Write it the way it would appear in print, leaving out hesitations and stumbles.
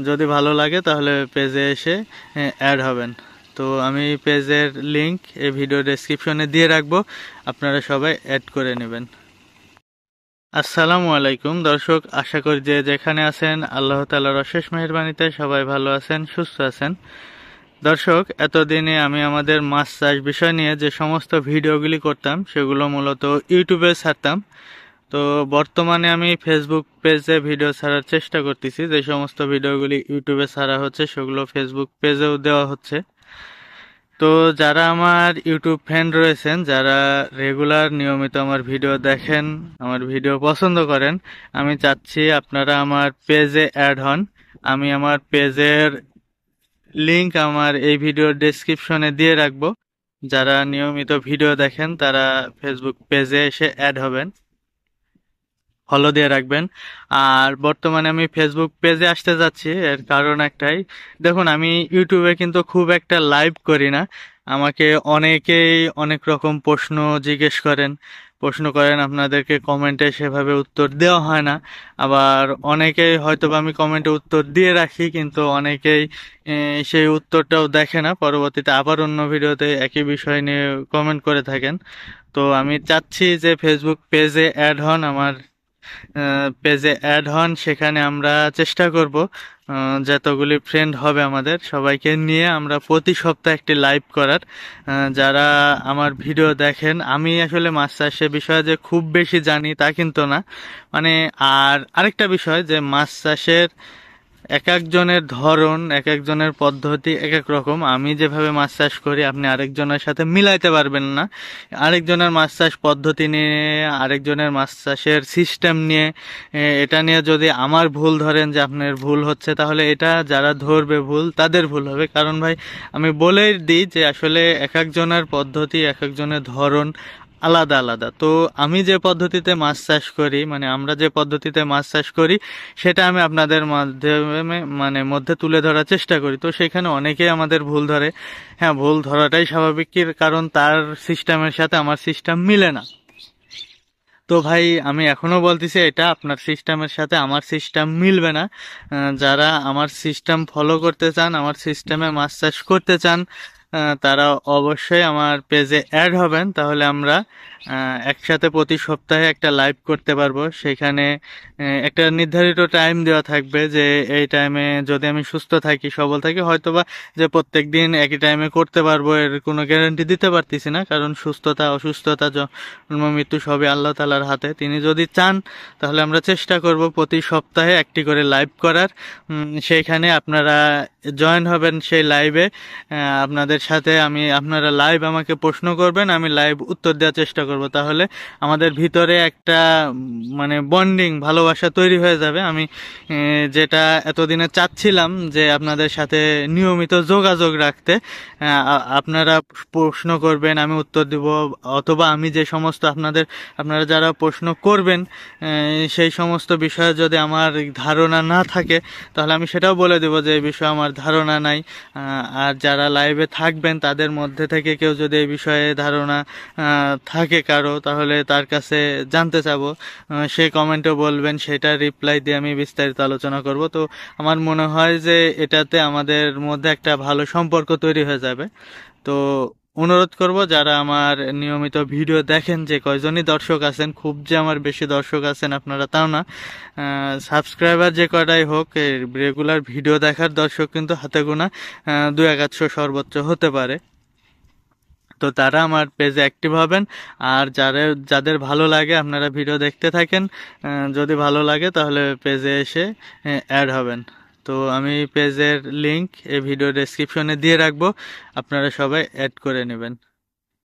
যদি ভালো লাগে তাহলে পেজে এসে অ্যাড হবেন। তো আমি পেজের লিংক এই ভিডিও ডেসক্রিপশনে দিয়ে রাখবো, আপনারা সবাই অ্যাড করে নেবেন। আসসালামু আলাইকুম দর্শক, আশা করি যে যেখানে আছেন আল্লাহ তাআলার অশেষ মেহেরবানিতে সবাই ভালো আছেন, সুস্থ আছেন। দর্শক, এতদিনে আমি আমাদের মাছ চাষ বিষয় নিয়ে যে সমস্ত ভিডিওগুলি করতাম সেগুলো মূলত ইউটিউবে ছাড়তাম। তো বর্তমানে আমি ফেসবুক পেজে ভিডিও ছাড়ার চেষ্টা করতেছি। যে সমস্ত ভিডিওগুলি ইউটিউবে ছাড়া হচ্ছে সেগুলো ফেসবুক পেজেও দেওয়া হচ্ছে। তো যারা আমার ইউটিউব ফ্যান রয়েছেন, যারা রেগুলার নিয়মিত আমার ভিডিও দেখেন, আমার ভিডিও পছন্দ করেন, আমি চাচ্ছি আপনারা আমার পেজে অ্যাড হন। আমি আমার পেজের লিংক আমার এই ভিডিওর ডেসক্রিপশনে দিয়ে রাখবো। যারা নিয়মিত ভিডিও দেখেন তারা ফেসবুক পেজে এসে অ্যাড হবেন, ফলো দিয়ে রাখবেন। আর বর্তমানে আমি ফেসবুক পেজে আসতে যাচ্ছি, এর কারণ একটাই। দেখুন, আমি ইউটিউবে কিন্তু খুব একটা লাইভ করি না। আমাকে অনেকেই অনেক রকম প্রশ্ন করেন, আপনাদেরকে কমেন্টে সেভাবে উত্তর দেওয়া হয় না। আবার অনেকেই হয়তোবা আমি কমেন্টে উত্তর দিয়ে রাখি, কিন্তু অনেকেই সেই উত্তরটাও দেখে না, পরবর্তীতে আবার অন্য ভিডিওতে একই বিষয় নিয়ে কমেন্ট করে থাকেন। তো আমি চাচ্ছি যে ফেসবুক পেজে অ্যাড হন, আমার পেজে অ্যাড হন। সেখানে আমরা চেষ্টা করব যতগুলি ফ্রেন্ড হবে আমাদের সবাইকে নিয়ে আমরা প্রতি সপ্তাহে একটি লাইভ করার। যারা আমার ভিডিও দেখেন, আমি আসলে মাছ চাষের বিষয়ে যে খুব বেশি জানি তা কিন্তু না। মানে আর আরেকটা বিষয় যে মাছ চাষের এক একজনের ধরন, এক একজনের পদ্ধতি এক এক রকম। আমি যেভাবে মাছ চাষ করি আপনি আরেকজনের সাথে মিলাইতে পারবেন না। আরেকজনের মাছ চাষ পদ্ধতি নিয়ে, আরেকজনের মাছ চাষের সিস্টেম নিয়ে, এটা নিয়ে যদি আমার ভুল ধরেন যে আপনার ভুল হচ্ছে, তাহলে এটা যারা ধরবে ভুল তাদের ভুল হবে। কারণ ভাই, আমি বলেই দিই যে আসলে এক একজনের পদ্ধতি, এক একজনের ধরন আলাদা আলাদা। তো আমি যে পদ্ধতিতে মাছ চাষ করি, মানে আমরা যে পদ্ধতিতে মাছ চাষ করি, সেটা আমি আপনাদের মাধ্যমে মধ্যে তুলে ধরার চেষ্টা করি। তো সেখানে অনেকেই আমাদের ভুল ধরে। হ্যাঁ, ভুল ধরাটাই স্বাভাবিক, কারণ তার সিস্টেমের সাথে আমার সিস্টেম মিলে না। তো ভাই, আমি এখনো বলতেছি এটা আপনার সিস্টেমের সাথে আমার সিস্টেম মিলবে না। যারা আমার সিস্টেম ফলো করতে চান, আমার সিস্টেমে মাছ চাষ করতে চান, তারা অবশ্যই আমার পেজে অ্যাড হবেন। তাহলে আমরা একসাথে প্রতি সপ্তাহে একটা লাইভ করতে পারবো। সেখানে একটা নির্ধারিত টাইম দেওয়া থাকবে, যে এই টাইমে যদি আমি সুস্থ থাকি, সবল থাকি, হয়তোবা যে প্রত্যেক দিন একই টাইমে করতে পারবো এর কোনো গ্যারান্টি দিতে পারতেছি না। কারণ সুস্থতা, অসুস্থতা, জন্ম মৃত্যু সবই আল্লাহ তাআলার হাতে। তিনি যদি চান তাহলে আমরা চেষ্টা করব প্রতি সপ্তাহে একটি করে লাইভ করার। সেইখানে আপনারা জয়েন হবেন সেই লাইভে। আপনাদের সাথে আপনারা লাইভ আমাকে প্রশ্ন করবেন, আমি লাইভ উত্তর দেওয়ার চেষ্টা করব। তাহলে আমাদের ভিতরে একটা বন্ডিং, ভালোবাসা তৈরি হয়ে যাবে। আমি যেটা এতদিনে চাচ্ছিলাম যে আপনাদের সাথে নিয়মিত যোগাযোগ রাখতে। আপনারা প্রশ্ন করবেন, আমি উত্তর দিব, অথবা আমি যে সমস্ত আপনারা যারা প্রশ্ন করবেন সেই সমস্ত বিষয়ে যদি আমার ধারণা না থাকে, তাহলে আমি সেটাও বলে দেব যে এই বিষয়ে আমার ধারণা নাই। আর যারা লাইভে থাকবেন তাদের মধ্যে থেকে কেউ যদি এই বিষয়ে ধারণা থাকে কারো, তাহলে তার কাছে জানতে চাবো, সে কমেন্টও বলবেন, সেটা রিপ্লাই দিয়ে আমি বিস্তারিত আলোচনা করব। তো আমার মনে হয় যে এটাতে আমাদের মধ্যে একটা ভালো সম্পর্ক তৈরি হয়ে যাবে। তো অনুরোধ করব, যারা আমার নিয়মিত ভিডিও দেখেন, যে কয়জনই দর্শক আছেন, খুব যে আমার বেশি দর্শক আছেন আপনারা তাও না, সাবস্ক্রাইবার যে কয়টাই হোক, রেগুলার ভিডিও দেখার দর্শক কিন্তু হাতে গোনা 200-100 সর্বোচ্চ হতে পারে। তো তারা আমার পেজে অ্যাক্টিভ হবেন। আর যাদের ভালো লাগে আপনারা ভিডিও দেখতে থাকেন, যদি ভালো লাগে তাহলে পেজে এসে অ্যাড হবেন। তো আমি পেজের লিংক এই ভিডিও ডেসক্রিপশনে দিয়ে রাখবো, আপনারা সবাই অ্যাড করে নেবেন।